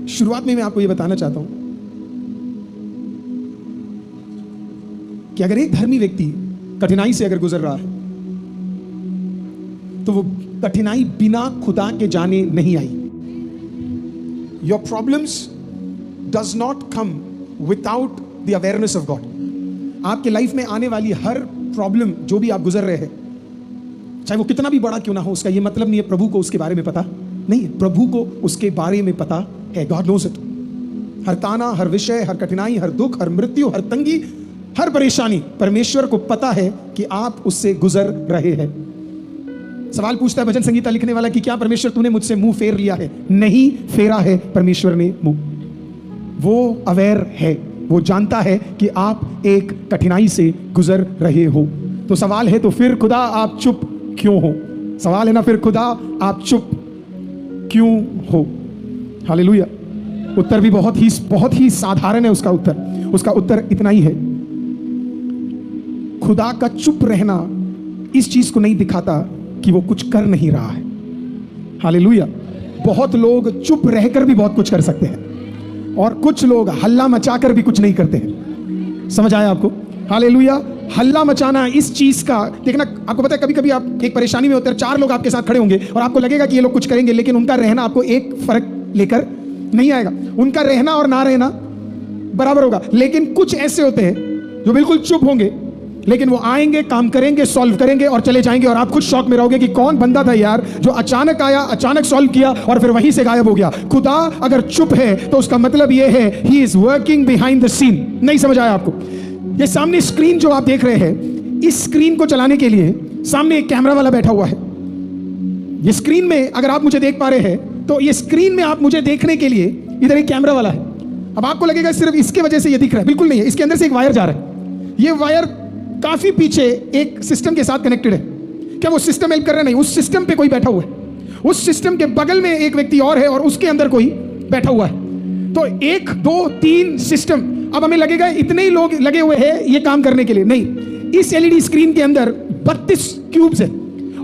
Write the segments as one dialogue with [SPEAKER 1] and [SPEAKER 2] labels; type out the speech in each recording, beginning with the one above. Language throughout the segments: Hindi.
[SPEAKER 1] शुरुआत में मैं आपको ये बताना चाहता हूं कि अगर एक धर्मी व्यक्ति कठिनाई से अगर गुजर रहा है तो वो कठिनाई बिना खुदा के जाने नहीं आई। Your problems does not come without the awareness of God. आपके लाइफ में आने वाली हर प्रॉब्लम जो भी आप गुजर रहे हैं, चाहे वो कितना भी बड़ा क्यों ना हो, उसका ये मतलब नहीं है प्रभु को उसके बारे में पता नहीं है। प्रभु को उसके बारे में पता है। God knows it. हर ताना, हर विषय, हर कठिनाई, हर दुख, हर मृत्यु, हर तंगी, हर परेशानी परमेश्वर को पता है कि आप उससे गुजर रहे हैं। सवाल पूछता है भजन संगीता लिखने वाला कि क्या परमेश्वर तूने मुझसे मुंह फेर लिया है? नहीं फेरा है परमेश्वर ने मुंह। वो अवेयर है, वो जानता है कि आप एक कठिनाई से गुजर रहे हो। तो सवाल है तो फिर खुदा आप चुप क्यों हो? सवाल है ना, फिर खुदा आप चुप क्यों हो? हालेलुया। उत्तर भी बहुत ही साधारण है। उसका उत्तर इतना ही है, खुदा का चुप रहना इस चीज को नहीं दिखाता कि वो कुछ कर नहीं रहा है। हालेलुया। बहुत लोग चुप रहकर भी बहुत कुछ कर सकते हैं और कुछ लोग हल्ला मचाकर भी कुछ नहीं करते हैं। समझ आया आपको? हालेलुया। हल्ला मचाना इस चीज का देखना, आपको पता है कभी कभी आप एक परेशानी में होते हैं, 4 लोग आपके साथ खड़े होंगे और आपको लगेगा कि ये लोग कुछ करेंगे, लेकिन उनका रहना आपको एक फर्क लेकर नहीं आएगा। उनका रहना और ना रहना बराबर होगा। लेकिन कुछ ऐसे होते हैं जो बिल्कुल चुप होंगे, लेकिन वो आएंगे, काम करेंगे, सॉल्व करेंगे और चले जाएंगे और आप खुद शॉक में रहोगे कि कौन बंदा था यार जो अचानक आया, अचानक सॉल्व किया और फिर वहीं से गायब हो गया। खुदा अगर चुप है तो उसका मतलब ये है he is working behind the scene. नहीं समझ आया आपको? ये सामने स्क्रीन जो आप देख रहे हैं, इस स्क्रीन को चलाने के लिए सामने एक कैमरा वाला बैठा हुआ है। ये स्क्रीन में अगर आप मुझे देख पा रहे हैं तो ये स्क्रीन में आप मुझे देखने के लिए इधर एक कैमरा वाला है। अब आपको लगेगा सिर्फ इसके वजह से ये दिख रहा है, बिल्कुल नहीं है। इसके अंदर से एक वायर जा रहा है। ये वायर काफी पीछे एक सिस्टम के साथ कनेक्टेड है। क्या वो सिस्टम हेल्प कर रहा है? नहीं, उस सिस्टम पे कोई बैठा हुआ है। उस सिस्टम के बगल में एक व्यक्ति और है और उसके अंदर कोई बैठा हुआ है। तो 1 2 3 सिस्टम। अब हमें लगेगा इतने ही लोग लगे हुए हैं ये काम करने के लिए। नहीं, इस एलईडी स्क्रीन के अंदर 32 क्यूब्स है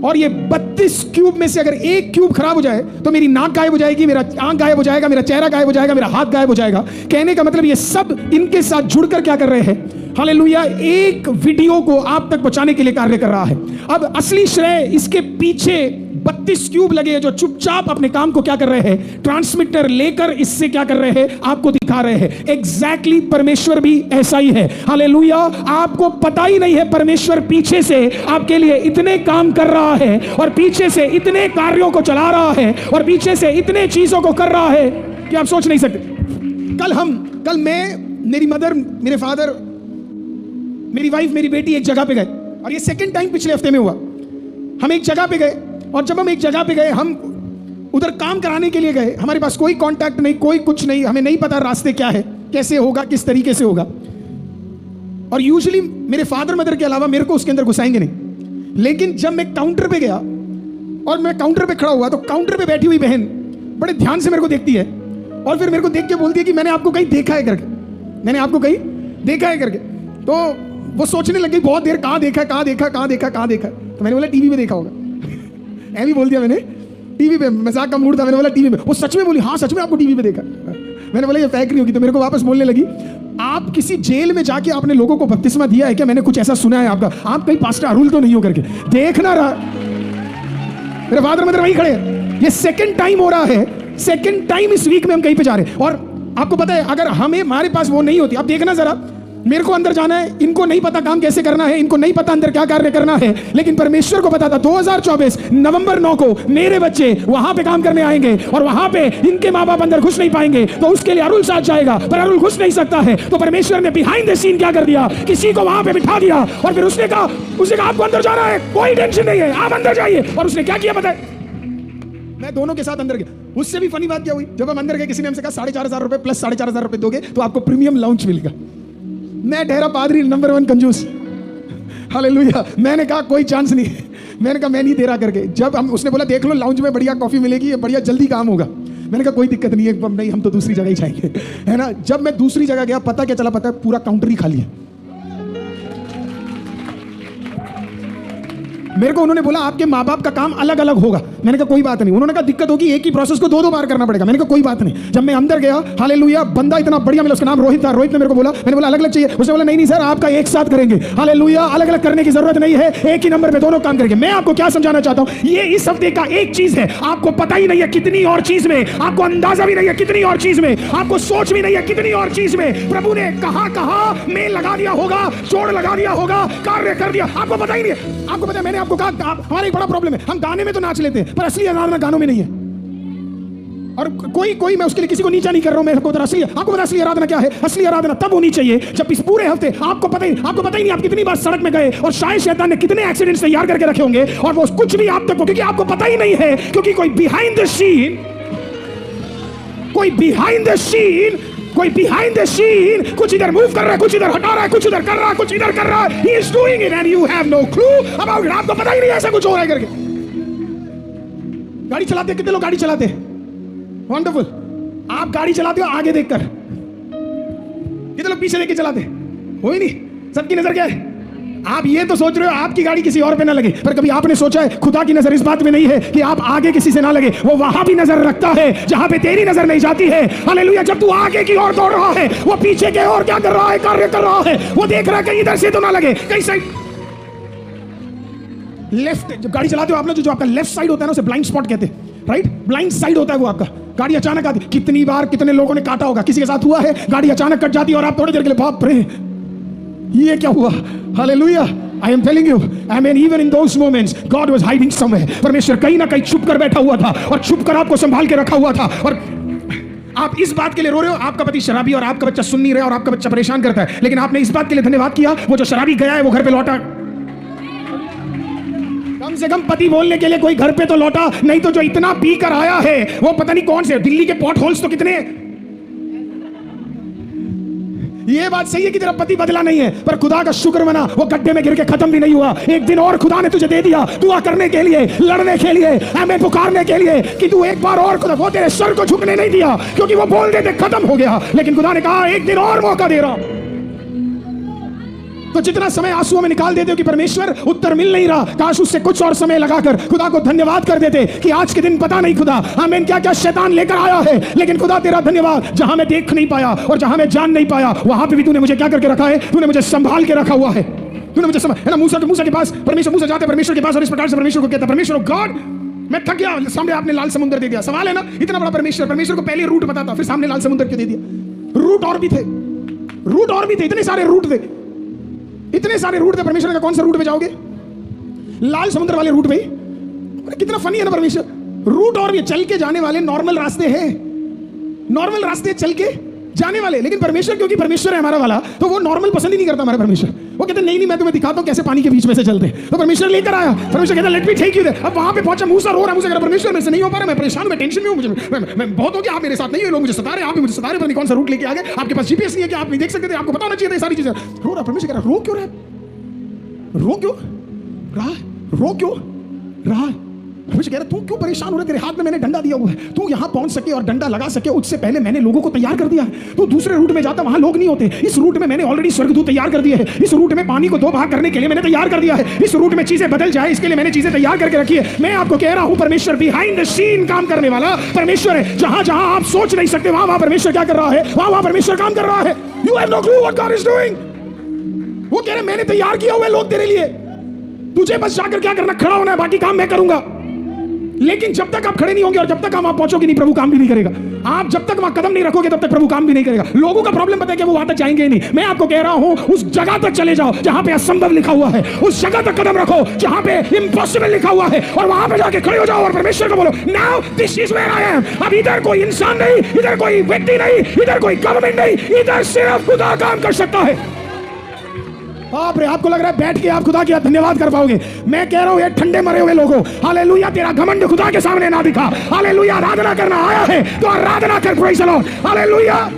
[SPEAKER 1] और ये 32 क्यूब में से अगर एक क्यूब खराब हो जाए तो मेरी नाक गायब हो जाएगी, मेरा आंख गायब हो जाएगा, मेरा चेहरा गायब हो जाएगा, मेरा हाथ गायब हो जाएगा। कहने का मतलब ये सब इनके साथ जुड़कर क्या कर रहे हैं? हालेलुया, एक वीडियो को आप तक पहुंचाने के लिए कार्य कर रहा है। अब असली श्रेय इसके पीछे 32 क्यूब लगे हैं जो चुपचाप अपने काम को क्या कर रहे हैं? ट्रांसमीटर लेकर इससे क्या कर रहे हैं? आपको दिखा रहे हैं। एग्जैक्टली परमेश्वर भी ऐसा ही है। हालेलुया। आपको पता ही नहीं है परमेश्वर पीछे से आपके लिए इतने काम कर रहा है और पीछे से इतने कार्यों को चला रहा है और पीछे से इतने चीजों को कर रहा है कि आप सोच नहीं सकते। कल मैं, मेरी मदर, मेरे फादर, मेरी वाइफ, मेरी बेटी एक जगह पे गए और ये सेकंड टाइम पिछले हफ्ते में हुआ। हम एक जगह पे गए और जब हम एक जगह पे गए, हम उधर काम कराने के लिए गए। हमारे पास कोई कांटेक्ट नहीं, कोई कुछ नहीं, हमें नहीं पता रास्ते क्या है, कैसे होगा, किस तरीके से होगा। और यूजुअली मेरे फादर मदर के अलावा मेरे को उसके अंदर घुसाएंगे नहीं। लेकिन जब मैं काउंटर पे गया और मैं काउंटर पे खड़ा हुआ तो काउंटर पे बैठी हुई बहन बड़े ध्यान से मेरे को देखती है और फिर मेरे को देख के बोलती है कि मैंने आपको कहीं देखा है करके, मैंने आपको कहीं देखा है करके। तो वो सोचने लगी बहुत देर, कहाँ देखा, कहाँ देखा, कहाँ देखा, कहाँ देखा। तो मैंने बोला टीवी पे देखा होगा। ऐवी बोल दिया मैंने, टीवी पे। मजाक का मूड था, मैंने बोला टीवी पे। वो सच में बोली हाँ सच में आपको टीवी पे देखा। मैंने बोला ये फेक नहीं होगी। तो मेरे को वापस बोलने लगी, आप किसी जेल में जाके आपने लोगों को बपतिस्मा दिया है क्या? मैंने कुछ ऐसा सुना है आपका, आप कहीं पास्टर अरुल तो नहीं हो करके। देखना रहा, मेरे फादर मदर वहीं खड़े हैं। ये सेकंड टाइम हो रहा है, सेकंड टाइम इस वीक में हम कहीं पे जा रहे हैं। और आपको पता है अगर हमारे पास वो नहीं होती, आप देखना जरा, मेरे को अंदर जाना है, इनको नहीं पता काम कैसे करना है, इनको नहीं पता अंदर क्या कार्य करना है, लेकिन परमेश्वर को पता था 2024 नवंबर 9 को मेरे बच्चे वहां पे काम करने आएंगे और वहां पे इनके माँ बाप अंदर घुस नहीं पाएंगे, तो उसके लिए अरुल साथ जाएगा, पर अरुल घुस नहीं सकता है। तो परमेश्वर ने बिहाइंड द सीन क्या कर दिया? किसी को वहां पे बिठा दिया और फिर उसने कहा आपको अंदर जाना है, कोई टेंशन नहीं है, आप अंदर जाइए। और उसने क्या किया पता है? मैं दोनों के साथ अंदर गया। उससे भी फनी बात क्या हुई, जब हम अंदर गए किसी ने हमसे कहा 4,500 रुपए प्लस 4,500 रुपए दोगे तो आपको प्रीमियम लाउंज मिलेगा। मैं ठहरा पादरी नंबर 1 कंजूस। हालेलुया। मैंने कहा कोई चांस नहीं। मैंने कहा मैं नहीं दे रहा करके। जब उसने बोला देख लो लाउंज में बढ़िया कॉफी मिलेगी, बढ़िया जल्दी काम होगा। मैंने कहा कोई दिक्कत नहीं है, नहीं हम तो दूसरी जगह ही जाएंगे, है ना। जब मैं दूसरी जगह गया, पता क्या चला? पता है पूरा काउंटर ही खाली है। मेरे को उन्होंने बोला आपके माँ बाप का काम अलग अलग होगा। मैंने कहा कोई बात नहीं। उन्होंने कहा दिक्कत होगी, एक ही प्रोसेस को 2 बार करना पड़ेगा। मैंने कहा कोई बात नहीं। जब मैं अंदर गया, हालेलुया, बंदा इतना बढ़िया मिला, उसका नाम रोहित था। रोहित ने मेरे को बोला, मैंने बोला अलग अलग चाहिए। उसने बोला नहीं सर, आपका एक साथ करेंगे। हालेलुया, अलग अलग करने की जरूरत नहीं है, एक ही नंबर पे दोनों काम करेंगे। मैं आपको क्या समझाना चाहता हूं, ये इस हफ्ते का एक चीज है, आपको पता ही नहीं है कितनी और चीज में, आपको अंदाजा भी नहीं है कितनी और चीज में, आपको सोच भी नहीं है कितनी और चीज में प्रभु ने कहां कहां मेल लगा दिया होगा, जोड़ लगा दिया होगा, कार्य कर दिया, आपको पता ही नहीं है। आपको पता है, मैंने आपको कहा हमारा एक बड़ा प्रॉब्लम है, हम गाने में तो नाच लेते हैं पर असली आराधना गानों में नहीं है। और कोई मैं उसके लिए किसी को नीचा नहीं कर रहा हूं, मैं आपको पता असली आराधना क्या है। असली आराधना तब होनी चाहिए जब इस पूरे हफ्ते आपको पता ही नहीं आप कितनी बार सड़क में गए और शायद शैतान ने कितने एक्सीडेंट्स तैयार करके रखे होंगे और वो कुछ भी आप तक, क्योंकि आपको पता ही नहीं है, क्योंकि कोई बिहाइंड द सीन कुछ इधर मूव कर रहा है, कुछ इधर हटा रहा है, कुछ इधर कर रहा है, कुछ इधर कर रहा है। He is doing it and you have no clue about it। आपको पता ही नहीं ऐसा कुछ हो रहा है करके। गाड़ी चलाते कितने लोग गाड़ी चलाते हैं? वंडरफुल। आप गाड़ी चलाते हो आगे देखकर, कितने लोग पीछे देख के चलाते? हो ही नहीं, सबकी नजर क्या है? आप ये तो सोच रहे हो आपकी गाड़ी किसी और पे ना लगे, पर कभी आपने सोचा है खुदा की नजर इस बात में नहीं है कि आप आगे किसी से ना लगे, वो वहां भी नजर रखता है जहां पे तेरी नजर नहीं जाती है। हालेलुया। जब तू आगे की ओर दौड़ रहा है, वो पीछे के ओर क्या कर रहा है, कार्य कर रहा है। वो देख रहा है कहीं इधर से तो ना लगे, कहीं साइड लेफ्ट। जब गाड़ी चलाते हो आपने जो आपका लेफ्ट साइड होता है ना, उसे ब्लाइंड स्पॉट कहते हैं, राइट? ब्लाइंड साइड होता है वो आपका। गाड़ी अचानक आती, कितनी बार कितने लोगों ने काटा होगा, किसी के साथ हुआ है, गाड़ी अचानक कट जाती है और आप थोड़ी देर के लिए बाप रे ये क्या हुआ। Hallelujah. I am telling you, I mean even in those moments God was hiding somewhere। परमेश्वर कहीं ना कहीं छुप कर बैठा हुआ था और छुप कर आपको संभाल के रखा हुआ था। और आप इस बात के लिए रो रहे हो, आपका पति शराबी और आपका बच्चा सुन नहीं रहा और आपका बच्चा परेशान करता है, लेकिन आपने इस बात के लिए धन्यवाद किया वो जो शराबी गया है वो घर पे लौटा। कम से कम पति बोलने के लिए कोई घर पे तो लौटा, नहीं तो जो इतना पी कर आया है वो पता नहीं कौन से दिल्ली के पॉट होल्स तो कितने। ये बात सही है कि तेरा पति बदला नहीं है, पर खुदा का शुक्र मना वो गड्ढे में गिर के खत्म भी नहीं हुआ। एक दिन और खुदा ने तुझे दे दिया दुआ करने के लिए, लड़ने के लिए, हमें पुकारने के लिए कि तू एक बार और। खुदा वो तेरे सर को झुकने नहीं दिया क्योंकि वो बोल देते खत्म हो गया, लेकिन खुदा ने कहा एक दिन और मौका दे रहा हूं। तो जितना समय आंसुओं में निकाल देते हो कि परमेश्वर उत्तर मिल नहीं रहा, काश उससे कुछ और समय लगाकर खुदा को धन्यवाद कर देते कि आज के दिन पता नहीं खुदा हमें क्या क्या शैतान लेकर आया है, लेकिन खुदा तेरा धन्यवाद, जहां मैं देख नहीं पाया और जहां मैं जान नहीं पाया वहां पे भी तूने मुझे क्या करके रखा है, तूने मुझे संभाल के रखा हुआ है। तूने मुझे है ना। मूसा के पास परमेश्वर, मूसा जाते परमेश्वर के पास और इस प्रकार से परमेश्वर को कहता, परमेश्वर गॉड मैं थक गया, सामने आपने लाल समुद्र दे दिया। सवाल है ना, इतना बड़ा परमेश्वर को पहले रूट बताता, फिर सामने लाल समुद्र क्यों दे दिया? रूट और भी थे, इतने सारे रूट थे, परमेश्वर का कौन सा रूट पे जाओगे? लाल समुद्र वाले रूट पे। कितना फनी है ना परमेश्वर। रूट और भी चल के जाने वाले नॉर्मल रास्ते चल के जाने वाले, लेकिन परमेश्वर क्योंकि परमेश्वर है हमारा वाला, तो वो नॉर्मल पसंद ही नहीं करता हमारा परमेश्वर। वो कहते नहीं मैं तुम्हें दिखाता हूं कैसे पानी के बीच में से चलते। तो परमेश्वर लेकर आया, परमेश्वर कहता let me take you there. अब वहां पे पहुंचा, मूसा रो रहा, मूसा कह रहा परमेश्वर मेरे से नहीं हो पा रहा, मैं परेशान हूं, मैं टेंशन में हूं, मैं बहुत हो गया, आप मेरे साथ नहीं हो, लोग मुझे सता रहे हैं, आप भी मुझे सता रहे, पता नहीं कौन सा रूट लेके आ गए, आपके पास जीपीएस नहीं है कि आप नहीं देख सकते थे, आपको बताना चाहिए था सारी चीजें। रो रहा, परमेश्वर कह रहा रो क्यों रहा? परमेश्वर कह रहा तू क्यों परेशान हो रहा है? तेरे हाथ में मैंने डंडा दिया हुआ है, तू यहां पहुंच सके और डंडा लगा सके उससे पहले मैंने लोगों को तैयार कर दिया है। तू दूसरे रूट में जाता, वहां लोग नहीं होते। इस रूट में मैंने ऑलरेडी स्वर्गदूत तैयार कर दिए हैं। इस रूट में पानी को 2 भाग करने के लिए मैंने तैयार कर दिया है। इस रूट में चीजें बदल जाए इसके लिए मैंने चीजें तैयार करके रखी है। मैं आपको कह रहा हूं परमेश्वर बिहाइंड द सीन काम करने वाला परमेश्वर है। जहां जहां आप सोच नहीं सकते वहां परमेश्वर क्या कर रहा है, वहां परमेश्वर काम कर रहा है। You have no clue what God is doing. वो कह रहे मैंने तैयार किया हुआ लोग तेरे लिए, तुझे बस जाकर क्या करना, खड़ा होना है, बाकी काम मैं करूंगा। लेकिन जब तक आप खड़े नहीं होंगे और जब तक आप वहां पहुंचोगे नहीं, प्रभु काम भी नहीं करेगा। आप जब तक वहां कदम नहीं रखोगे तब तक प्रभु काम भी नहीं करेगा। लोगों का प्रॉब्लम पता है कि वो वहां तक जाएंगे ही नहीं। मैं आपको कह रहा हूं उस जगह तक चले जाओ जहां पे असंभव लिखा हुआ है, उस जगह तक कदम रखो जहां पे इम्पॉसिबल लिखा हुआ है, और वहां पे जाके खड़े हो जाओ और परमेश्वर को बोलो now this is where I am. अब इधर कोई इंसान नहीं, इधर कोई व्यक्ति नहीं, इधर कोई गवर्नमेंट नहीं, इधर सिर्फ खुदा काम कर सकता है। बाप रे, आपको लग रहा है बैठ के आप खुदा का धन्यवाद कर पाओगे? मैं कह रहा हूं ये ठंडे मरे हुए लोगों, हालेलुया, तेरा घमंड खुदा के सामने ना दिखा। हालेलुया, आराधना करना आया है तो आराधना कर, प्रेज़ द लॉर्ड, हालेलुया।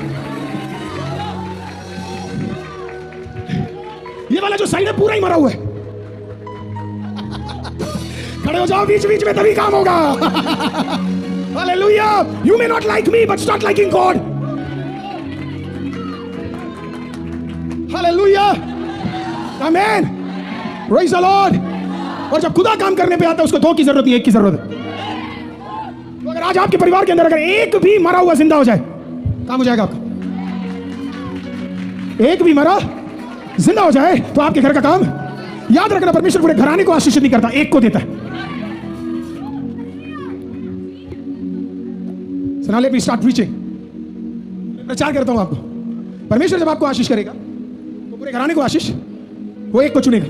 [SPEAKER 1] ये वाला जो साइड है पूरा ही मरा हुआ है। खड़े हो जाओ बीच बीच में, तभी काम होगा। Hallelujah. You may not like me but start liking God. Hallelujah, amen, praise the Lord. और जब खुदा काम करने पे आता है उसको दो की जरूरत नहीं, एक की जरूरत है। तो अगर आज आपके परिवार के अंदर अगर एक भी मरा हुआ जिंदा हो जाए, काम हो जाएगा आपका। एक भी मरा जिंदा हो जाए तो आपके घर का काम। याद रखना, परमेश्वर पूरे घराने को आशीष नहीं करता, एक को देता है। So now let me start preaching. प्रचार करता हूं आपको। परमेश्वर जब आपको आशीष करेगा तो पूरे घराने को आशीष, वो एक को चुनेगा।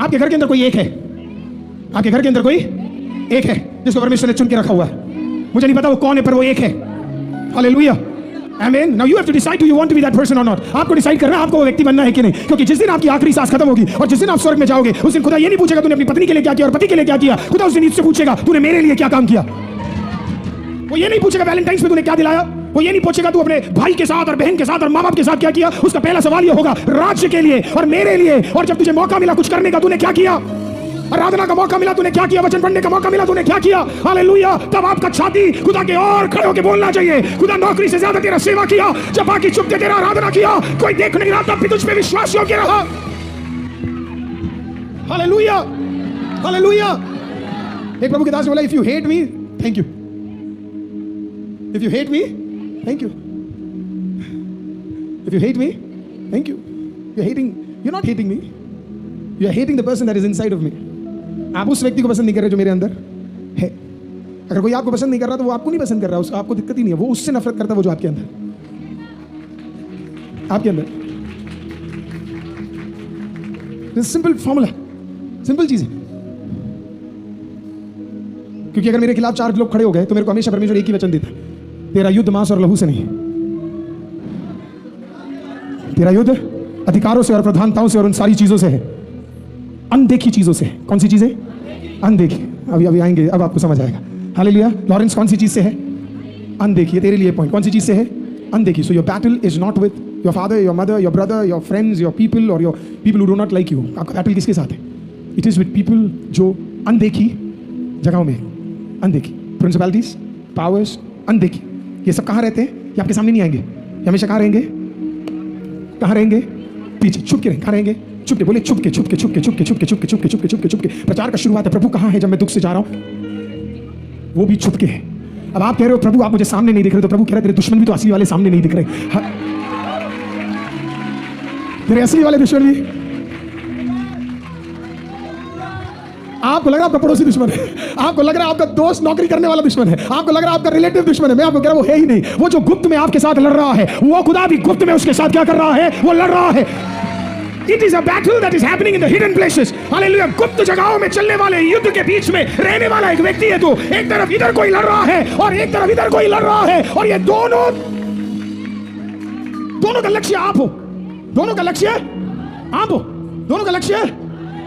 [SPEAKER 1] आपके घर के अंदर कोई एक है, आपके घर के अंदर कोई एक है जिसको परमेश्वर ने चुन के रखा हुआ है। मुझे नहीं पता वो कौन है, पर वो एक है। हालेलुया, आमीन। Now you have to decide, do you want to be that person or not. आपको डिसाइड करना है आपको वो व्यक्ति बनना है कि नहीं, क्योंकि जिस दिन आपकी आखिरी सांस खत्म होगी और जिस दिन आप स्वर्ग में जाओगे, उस दिन खुदा ये नहीं पूछेगा तूने अपनी पत्नी के लिए क्या किया और पति के लिए क्या किया। खुदा उस दिन इससे पूछेगा तूने मेरे लिए क्या काम किया। वो ये नहीं पूछेगा वैलेंटाइंस पे तूने क्या दिलाया, वो ये नहीं पूछेगा तू अपने भाई के साथ और बहन के साथ और माँ बाप के साथ क्या किया। उसका पहला सवाल ये होगा राज्य के लिए और मेरे लिए, और जब तुझे मौका मिला कुछ करने का तूने क्या किया, आराधना का मौका मिला तूने क्या किया, वचन पढ़ने का मौका मिला तूने क्या किया। हालेलुया। तब आपका छाती खुदा के और खड़े होकर बोलना चाहिए, खुदा नौकरी से ज्यादा तेरा सेवा किया, जब बाकी चुप के तेरा आराधना किया, कोई देख नहीं रहा तब भी तुझ पे विश्वास योग्य रहा। Hallelujah, hallelujah. एक प्रभु के दास ने बोला, if you hate me thank you, if you hate me thank you, if you hate me thank you. You're not hating me, you are hating the person that is inside of me. आप उस व्यक्ति को पसंद नहीं कर रहे जो मेरे अंदर है। अगर कोई आपको पसंद नहीं कर रहा तो वो आपको नहीं पसंद कर रहा, उसको आपको दिक्कत ही नहीं है, वो उससे नफरत करता है, वो जो आपके अंदर, आपके अंदर। सिंपल फॉर्मूला, सिंपल चीज है। क्योंकि अगर मेरे खिलाफ 4 लोग खड़े हो गए तो मेरे को हमेशा परमेश्वर एक ही वचन देता है, तेरा युद्ध मांस और लहू से नहीं, तेरा युद्ध अधिकारों से और प्रधानताओं से और उन सारी चीजों से है, अनदेखी चीजों से। कौन सी चीजें? अनदेखी। अभी आएंगे, अब आपको समझ आएगा। हालेलुया। लॉरेंस, कौन सी चीज से है? अनदेखी। तेरे लिए पॉइंट, कौन सी चीज से है? अनदेखी। So your battle is not with your father, your mother, your brother, your friends, your people और your people who do not like you. आपका बैटल किसके साथ है? इट इज विद पीपल जो अनदेखी जगहों में, अनदेखी प्रिंसिपैलिटीज, पावर्स, अनदेखी। ये सब कहाँ रहते हैं? ये आपके सामने नहीं आएंगे। ये हमेशा कहाँ रहेंगे? कहाँ रहेंगे? पीछे छुप के रहेंगे। कहाँ रहेंगे? छुप के। बोले छुप के, छुप के, छुप के, छुप के, छुप के, छुप के, छुप के, छुप के, छुप के, छुप के। प्रचार का शुरुआत है, प्रभु कहाँ है जब मैं दुख से जा रहा हूँ? वो भी छुप के है। अब आप कह रहे हो प्रभु आप मुझे सामने नहीं दिख रहे, तो प्रभु कह रहे तेरे दुश्मन भी तो असली वाले सामने नहीं दिख रहे। तेरे असली वाले दुश्मन भी, आपको लग रहा है आपका पड़ोसी दुश्मन है, आपको लग रहा है आपका दोस्त नौकरी करने वाला दुश्मन है, आपको लग रहा है आपका रिलेटिव दुश्मन है। मैं आपको कह रहा हूं वो है ही नहीं। वो जो गुप्त में आपके साथ लड़ रहा है, वो खुदा भी गुप्त में उसके साथ क्या कर रहा है? वो लड़ रहा है। It is a battle that is happening in the hidden places. Hallelujah. गुप्त जगहों में चलने वाले युद्ध के बीच में रहने वाला एक व्यक्ति है। तो एक तरफ इधर कोई लड़ रहा है और एक तरफ इधर कोई लड़ रहा है, और ये दोनों का लक्ष्य आप हो। दोनों का लक्ष्य आप हो। दोनों का लक्ष्य,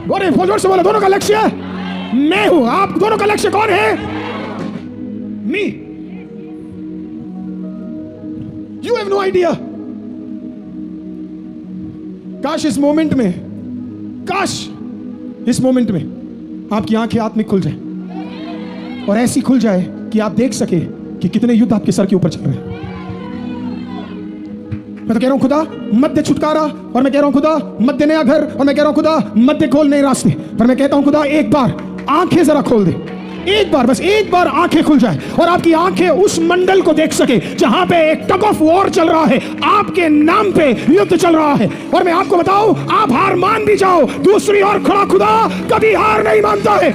[SPEAKER 1] बोले जोर से बोलो, दोनों का लक्ष्य मैं हूं। आप दोनों का लक्ष्य कौन है? Me. You have no idea. काश इस मोमेंट में, काश इस मोमेंट में आपकी आंखें आत्मिक खुल जाए, और ऐसी खुल जाए कि आप देख सके कि कितने युद्ध आपके सर के ऊपर चल रहे हैं। मैं तो कह रहा हूं खुदा मत दे छुटकारा, और मैं कह रहा हूं खुदा मत दे नया घर, और मैं कह रहा हूं खुदा मत दे खोल नए रास्ते, पर मैं कहता हूं खुदा एक बार आंखें जरा खोल दे। एक बार, बस एक बार आंखें खुल जाए और आपकी आंखें उस मंडल को देख सके जहां पे एक टग ऑफ वॉर चल रहा है, आपके नाम पे युद्ध चल रहा है। और मैं आपको बताऊं, आप हार मान भी जाओ, दूसरी ओर खड़ा खुदा कभी हार नहीं मानता है।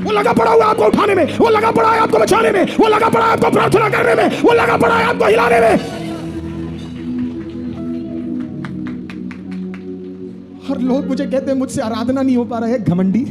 [SPEAKER 1] वो लगा पड़ा हुआ आपको उठाने में, वो लगा पड़ा है आपको बचाने में, वो लगा पड़ा है आपको प्रार्थना करने में, वो लगा पड़ा है आपको हिलाने में। हर लोग मुझे कहते हैं मुझसे आराधना नहीं हो पा रहा है, घमंडी।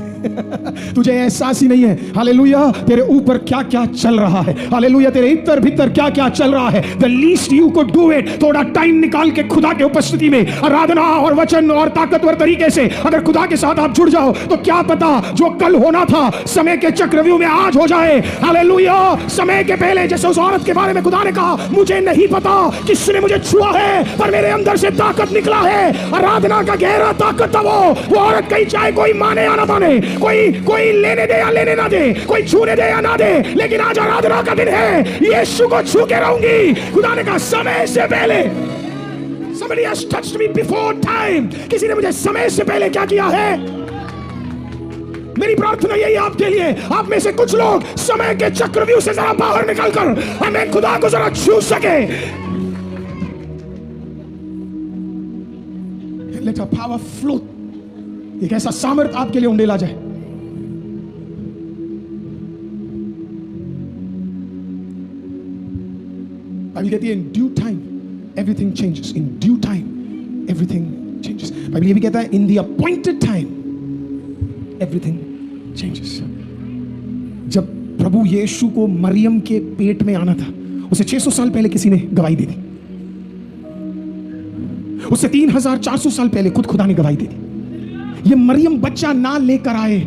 [SPEAKER 1] तुझे एहसास ही नहीं है हालेलुया तेरे ऊपर क्या क्या चल रहा है, हालेलुया तेरे इतर भीतर क्या क्या चल रहा है। The least you could do it, थोड़ा टाइम निकाल के खुदा के उपस्थिति में आराधना और वचन और ताकतवर तरीके से अगर खुदा के साथ आप जुड़ जाओ, तो क्या पता जो कल होना था समय के चक्रव्यूह में आज हो जाए। हालेलुया। समय के पहले जैसे उस औरत के बारे में खुदा ने कहा, मुझे नहीं पता किसने मुझे छुआ है, पर मेरे अंदर से ताकत निकला है। आराधना का गहरा ताकत था वो औरत, कहीं चाहे कोई माने या ना माने, कोई लेने दे या लेने ना दे, कोई छूने दे या ना दे, लेकिन आज आराधना का दिन है, यीशु को छू के रहूंगी। खुदा ने कहा समय से पहले, Somebody has touched me before time. किसी ने मुझे समय से पहले क्या किया है? मेरी प्रार्थना यही आपके लिए, आप में से कुछ लोग समय के चक्रव्यूह से जरा बाहर निकलकर हमें खुदा को जरा छू सके। Let a power flow. एक ऐसा सामर्थ आपके लिए उंडेला जाए। बाइबल कहती है in due time everything changes. In due time everything changes. Bible ये भी कहता है in the appointed time everything changes. जब प्रभु यीशु को मरियम के पेट में आना था, उसे 600 साल पहले किसी ने गवाही दी थी। उससे 3400 साल पहले खुद खुदा ने गवाही दी थी। ये मरियम बच्चा ना लेकर आए,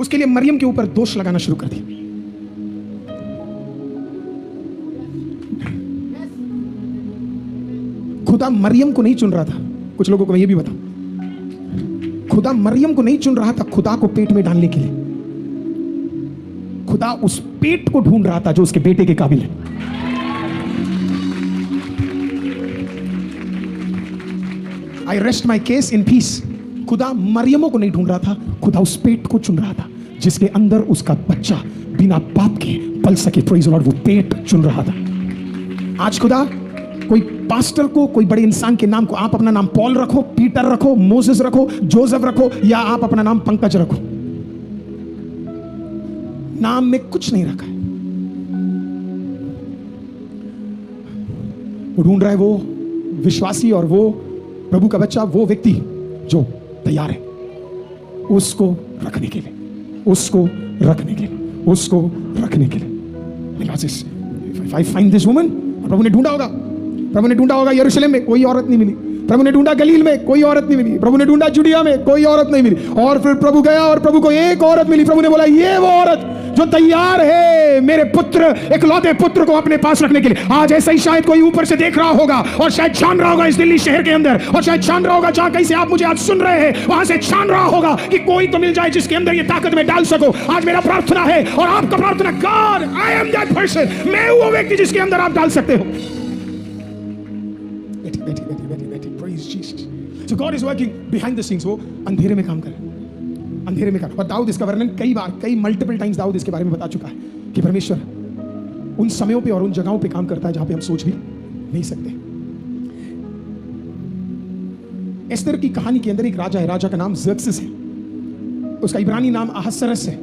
[SPEAKER 1] उसके लिए मरियम के ऊपर दोष लगाना शुरू कर दिया। खुदा मरियम को नहीं चुन रहा था। कुछ लोगों को मैं ये भी बताऊं, खुदा मरियम को नहीं चुन रहा था खुदा को पेट में डालने के लिए। खुदा उस पेट को ढूंढ रहा था जो उसके बेटे के काबिल है। आई rest my case in peace. खुदा मरियमों को नहीं ढूंढ रहा था, खुदा उस पेट को चुन रहा था जिसके अंदर उसका बच्चा बिना बाप के पल सके। प्रेज़ द लॉर्ड, वो पेट चुन रहा था। आज खुदा कोई पास्टर को, कोई बड़े इंसान के नाम को, आप अपना नाम पॉल रखो, पीटर रखो, मोसेस रखो, जोसेफ रखो, या आप अपना नाम पंकज रखो, नाम में कुछ नहीं रखा है। वो ढूंढ रहा है वो विश्वासी और वो प्रभु का बच्चा, वो व्यक्ति जो तैयार है उसको रखने के लिए, उसको रखने के लिए, उसको रखने के लिए। If I find this woman, प्रभु ने ढूंढा होगा, प्रभु ने ढूंढा होगा यरूशलेम में, कोई औरत नहीं मिली। प्रभु ने ढूंढा गलील में, कोई औरत नहीं मिली। प्रभु ने ढूंढा जुडिया में, कोई औरत नहीं मिली। और फिर प्रभु गया और प्रभु को एक औरत मिली। प्रभु ने बोला, ये वो औरत जो तैयार है मेरे पुत्र, इकलौते पुत्र को अपने पास रखने के लिए। आज ऐसा ही शायद कोई ऊपर से देख रहा होगा और शायद छान रहा होगा इस दिल्ली शहर के अंदर, और शायद छान रहा होगा जहां कहीं से आप मुझे आज सुन रहे हैं, वहां से छान रहा होगा कि कोई तो मिल जाए जिसके अंदर ये ताकत में डाल सको। आज मेरा प्रार्थना है और आपका प्रार्थना, God I am that person, मैं वो व्यक्ति जिसके अंदर आप डाल सकते हो। So God is working behind the scenes. वो अंधेरे में काम कर रहे हैं, अंधेरे में काम। और दाऊद इसका वर्णन कई बार, कई मल्टीपल टाइम्स दाऊद इसके बारे में बता चुका है कि परमेश्वर उन समयों पे और उन जगहों पे काम करता है जहां पे हम सोच भी नहीं सकते। एस्तर की कहानी के अंदर एक राजा है, राजा का नाम ज़र्क्सिस है, उसका इब्रानी नाम अहसरस है।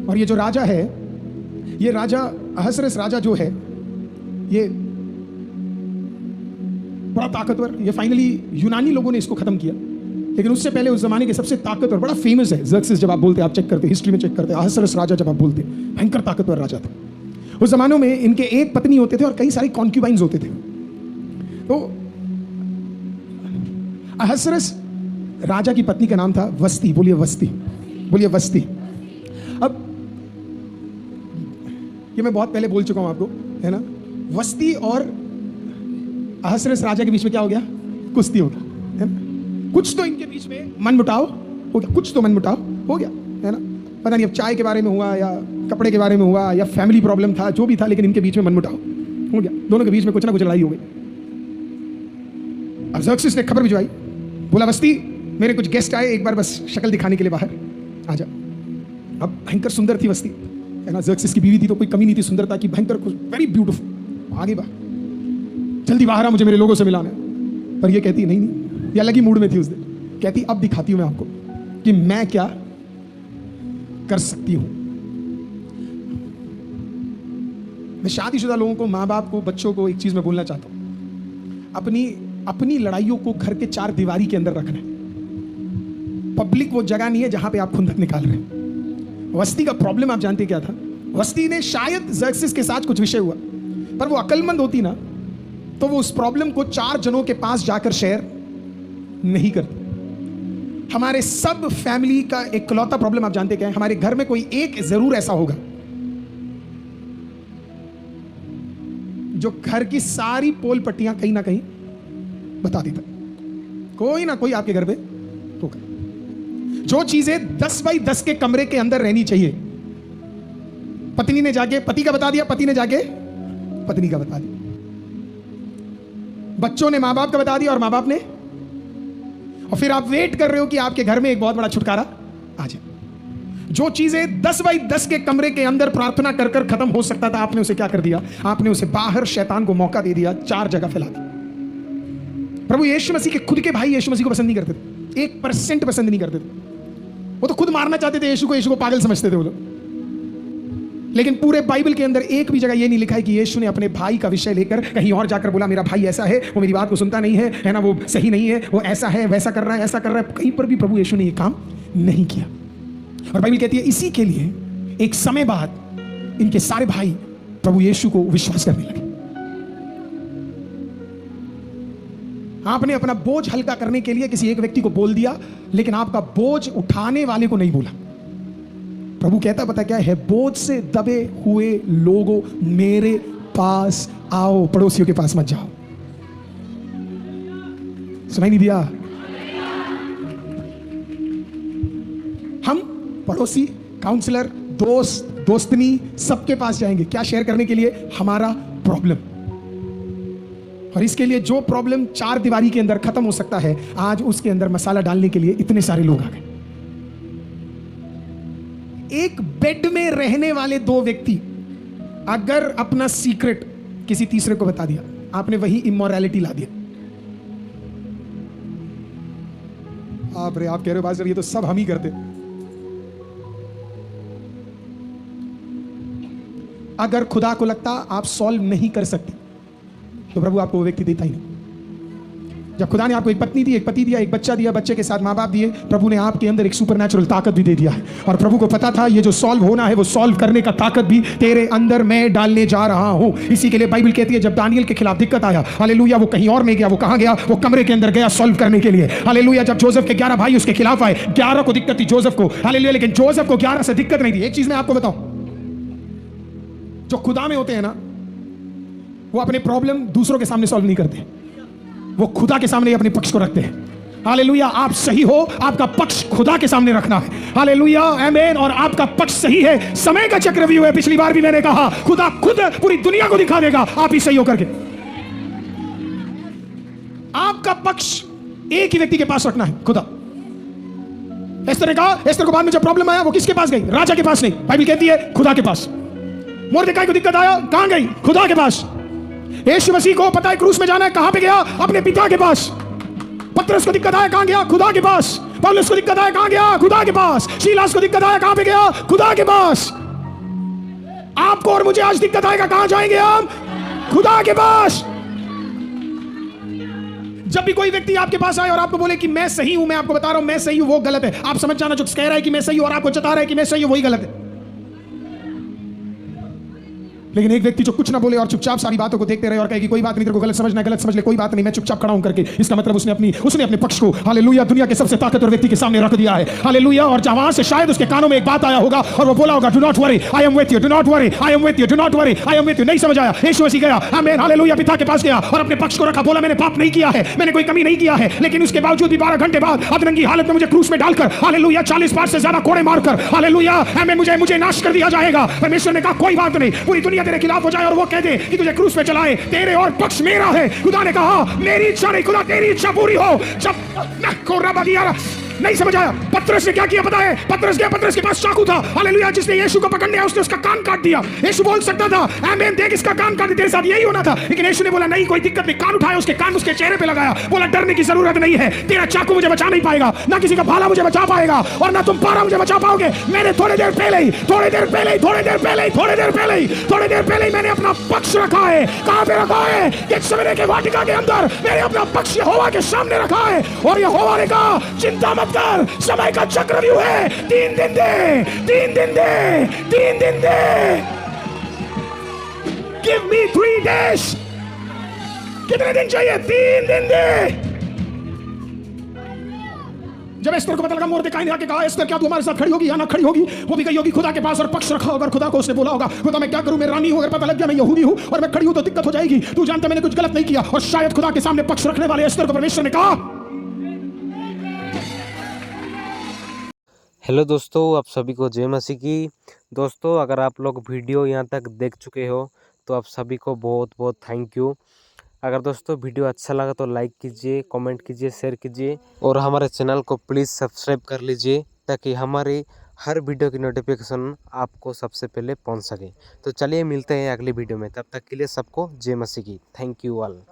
[SPEAKER 1] और ये जो राजा है, ये राजा अहसरस राजा जो है, ये बड़ा ताकतवर, ये फाइनली यूनानी लोगों ने इसको खत्म किया, लेकिन उससे पहले उस जमाने के सबसे ताकतवर, बड़ा फेमस है ज़र्क्सिस। जब आप बोलते, आप चेक करते, हिस्ट्री में चेक करते, अहसरस राजा जब आप बोलते, भयंकर ताकतवर राजा था। उस जमानों में इनके एक पत्नी होते थे और कई सारे कॉन्क्यूबाइंस होते थे। तो अहसरस राजा की पत्नी का नाम था वस्ती। बोलिए वस्ती, बोलिए वस्ती। अब ये मैं बहुत पहले बोल चुका हूं आपको, है ना। वस्ती और अहसरस राजा के बीच में क्या हो गया? कुश्ती हो गया, है ना। कुछ तो इनके बीच में मनमुटाव हो गया, कुछ तो मनमुटाव हो गया, है ना। पता नहीं अब चाय के बारे में हुआ या कपड़े के बारे में हुआ या फैमिली प्रॉब्लम था, जो भी था, लेकिन इनके बीच में मनमुटाव हो गया। दोनों के बीच में कुछ ना कुछ लड़ाई हो गई। अब ज़र्क्सिस ने खबर भिजवाई, बोला वस्ती मेरे कुछ गेस्ट आए, एक बार बस शक्ल दिखाने के लिए बाहर आ जा। अब भयंकर सुंदर थी वस्ती, है ना। ज़र्क्सिस की बीवी थी तो कोई कमी नहीं थी सुंदरता की, भयंकर वेरी ब्यूटीफुल। आगे बाहर, जल्दी बाहर आ, मुझे मेरे लोगों से मिलाना है। पर ये कहती नहीं, ये अलग ही मूड में थी उस दिन। कहती अब दिखाती हूं मैं आपको कि मैं क्या कर सकती हूं। मैं शादीशुदा लोगों को, माँ बाप को, बच्चों को एक चीज मैं बोलना चाहता हूं, अपनी लड़ाइयों को घर के चार दीवारी के अंदर रखना है। पब्लिक वो जगह नहीं है जहां पे आप खुंदक निकाल रहे हैं। वस्ती का प्रॉब्लम आप जानते क्या था? वस्ती ने शायद ज़र्क्सिस के साथ कुछ विषय हुआ, पर वो अकलमंद होती ना, तो वो उस प्रॉब्लम को 4 जनों के पास जाकर शेयर नहीं करती। हमारे सब फैमिली का इकलौता प्रॉब्लम आप जानते क्या है? हमारे घर में कोई एक जरूर ऐसा होगा जो घर की सारी पोल पट्टियां कहीं ना कहीं बता देता। कोई ना कोई आपके घर पे होगा। जो चीजें 10 बाई 10 के कमरे के अंदर रहनी चाहिए, पत्नी ने जाके पति का बता दिया, पति ने जाके पत्नी का बता दिया। बच्चों ने माँ बाप का बता दिया और माँ बाप ने, और फिर आप वेट कर रहे हो कि आपके घर में एक बहुत बड़ा छुटकारा आ जाए। जो चीजें 10 बाई 10 के कमरे के अंदर प्रार्थना कर कर खत्म हो सकता था, आपने उसे क्या कर दिया? आपने उसे बाहर शैतान को मौका दे दिया, 4 जगह फैला दी। प्रभु यीशु मसीह के खुद के भाई यीशु मसीह को पसंद नहीं करते थे, 1% पसंद नहीं करते थे। वो तो खुद मारना चाहते थे यीशु को पागल समझते थे वो लोग। लेकिन पूरे बाइबल के अंदर एक भी जगह ये नहीं लिखा है कि यीशु ने अपने भाई का विषय लेकर कहीं और जाकर बोला मेरा भाई ऐसा है, वो मेरी बात को सुनता नहीं है ना, वो सही नहीं है, वो ऐसा है, वैसा कर रहा है, ऐसा कर रहा है। कहीं पर भी प्रभु यीशु ने ये काम नहीं किया। और बाइबल कहती है इसी के लिए एक समय बाद इनके सारे भाई प्रभु यीशु को विश्वास करने लगे। आपने अपना बोझ हल्का करने के लिए किसी एक व्यक्ति को बोल दिया, लेकिन आपका बोझ उठाने वाले को नहीं बोला। प्रभु कहता पता क्या है? बोझ से दबे हुए लोगों मेरे पास आओ, पड़ोसियों के पास मत जाओ। सुनाई नहीं दिया? हम पड़ोसी, काउंसलर, दोस्त, दोस्तनी सबके पास जाएंगे, क्या शेयर करने के लिए? हमारा प्रॉब्लम। और इसके लिए जो प्रॉब्लम 4 दीवारी के अंदर खत्म हो सकता है, आज उसके अंदर मसाला डालने के लिए इतने सारे लोग आ गए। एक बेड में रहने वाले 2 व्यक्ति अगर अपना सीक्रेट किसी तीसरे को बता दिया, आपने वही इमोरैलिटी ला दिया। आप कह रहे हो बात, ये तो सब हम ही करते। अगर खुदा को लगता आप सॉल्व नहीं कर सकते, तो प्रभु आपको वो व्यक्ति देता ही नहीं। जब खुदा ने आपको एक पत्नी दी, एक पति दिया, एक बच्चा दिया, बच्चे के साथ माँ बाप दिए, प्रभु ने आपके अंदर एक सुपरनैचुरल ताकत भी दे दिया है। और प्रभु को पता था ये जो सॉल्व होना है, वो सॉल्व करने का ताकत भी तेरे अंदर मैं डालने जा रहा हूं। इसी के लिए बाइबल कहती है जब दानियल के खिलाफ दिक्कत आया, हालेलुया, वो कहीं और नहीं गया, वो कहां गया? वो कमरे के अंदर गया सॉल्व करने के लिए। हालेलुया। जब जोसेफ के 11 भाई उसके खिलाफ आए, 11 को दिक्कत थी जोसेफ को, हालेलुया, लेकिन जोसेफ को 11 से दिक्कत नहीं थी। एक चीज मैं आपको बताऊं, जो खुदा में होते हैं ना, वो अपने प्रॉब्लम दूसरों के सामने सॉल्व नहीं करते, वो खुदा के सामने अपने पक्ष को रखते हैं। हालेलुया। आप सही हो, आपका पक्ष खुदा के सामने रखना है। हालेलुया, आमीन। और आपका पक्ष सही है, समय का चक्रव्यूह है। पिछली बार भी मैंने कहा खुदा खुद पूरी दुनिया को दिखा देगा, आप ही सही हो करके। आपका पक्ष एक ही व्यक्ति के पास रखना है, खुदा। एस्तर ने कहा, एस्तर को बाद में जब प्रॉब्लम आया वो किसके पास गई? राजा के पास नहीं, बाइबल कहती है खुदा के पास। मोर्देकाई को दिक्कत आया, कहां गई? खुदा के पास। यीशु मसीह को पता है क्रूस में जाना है, कहां पे गया? अपने पिता के पास। पतरस को दिक्कत आया, कहां गया? खुदा के पास। पौलुस को दिक्कत आया, कहां गया? खुदा के पास। शीलास को दिक्कत आया, कहां पे गया? खुदा के पास। आपको और मुझे आज दिक्कत आएगा, कहां जाएंगे हम? खुदा के पास। जब भी कोई व्यक्ति आपके पास आए और आपको बोले कि मैं सही हूं, मैं आपको बता रहा हूं मैं सही हूं, वो गलत है। आप समझ जाना, जो कह रहा है कि मैं सही हूं और आपको जता रहा है कि मैं सही हूं, वही गलत है। लेकिन एक व्यक्ति जो कुछ ना बोले और चुपचाप सारी बातों को देखते रहे और कहे कि कोई बात नहीं, तेरे को गलत समझना है, गलत समझ ले, कोई बात नहीं, मैं चुपचाप खड़ा हूं करके, इसका मतलब उसने अपने पक्ष को, हालेलुया, दुनिया के सबसे ताकतवर व्यक्ति के सामने रख दिया है। हालेलुया। और वहां से शायद उसके कानों में एक बात आया होगा और वो बोला होगा, do not worry, I am with you, do not worry, I am with you, do not worry, I am with you. नहीं समझ आया, यीशु मसीह गया, आमीन, हालेलुया, पिता के पास गया और अपने पक्ष को रखा, बोला मैंने पाप नहीं किया है, मैंने कोई कमी नहीं किया है, लेकिन उसके बावजूद भी 12 घंटे बाद अधरंगी हालत में मुझे क्रूस में डालकर, हालेलुया, 40 बार से ज्यादा कोड़े मारकर, हालेलुया, आमीन, मुझे नाश कर दिया जाएगा। परमेश्वर ने कहा कोई बात नहीं, पूरी दुनिया तेरे खिलाफ हो जाए और वो कह दे कि तुझे क्रूस पे चलाए, तेरे और पक्ष मेरा है। खुदा ने कहा मेरी इच्छा नहीं, खुदा तेरी इच्छा पूरी हो। जब नहीं समझ आया, पतरस ने क्या किया पता है? पतरस गया, पतरस के पास चाकू था, हालेलुया, जिसने यीशु को पकड़ने आया उसने उसका कान काट दिया। यीशु बोल सकता था, आमीन, देख इसका कान काट, तेरे साथ यही होना था, लेकिन यीशु ने बोला नहीं, कोई दिक्कत नहीं। कान उठाया, उसके कान उसके चेहरे पे लगाया, बोला डरने की जरूरत नहीं है, तेरा चाकू मुझे बचा नहीं पाएगा, ना किसी का भाला मुझे बचा पाएगा और ना तुम पारा मुझे बचा पाओगे। मैंने थोड़ी देर पहले मैंने अपना पक्ष रखा है। कहां पे रखा है? गेत्सेमने के वाटिका के अंदर मैंने अपना पक्ष यहोवा के सामने रखा है। और यहोवा ने कहा चिंता मत कर, समय का चक्रव्यूह है, 3 दिन दे, 3 दिन दे, 3 दिन दे, गिव मी 3 days। कितने दिन चाहिए? 3 दिन दे। जब एस्तर को पता लगा, मोर्देकाई ने आके कहा एस्तर क्या तू हमारे साथ खड़ी होगी या ना खड़ी होगी? वो भी गई होगी खुदा के पास और पक्ष रखा होगा। खुदा को उसने बोला होगा, खुदा मैं क्या करूं, मैं रानी हूं, अगर पता लग गया मैं यहूदी हूं और मैं खड़ी हूं तो दिक्कत हो जाएगी, तू जानता मैंने कुछ गलत नहीं किया। और शायद खुदा के सामने पक्ष रखने वाले एस्तर को परमेश्वर ने कहा।
[SPEAKER 2] हेलो दोस्तों, आप सभी को जय मसीह की। दोस्तों, अगर आप लोग वीडियो यहाँ तक देख चुके हो तो आप सभी को बहुत बहुत थैंक यू। अगर दोस्तों वीडियो अच्छा लगा तो लाइक कीजिए, कमेंट कीजिए, शेयर कीजिए और हमारे चैनल को प्लीज़ सब्सक्राइब कर लीजिए ताकि हमारी हर वीडियो की नोटिफिकेशन आपको सबसे पहले पहुंच सके। तो चलिए मिलते हैं अगली वीडियो में, तब तक के लिए सबको जय मसीह की। Thank you all.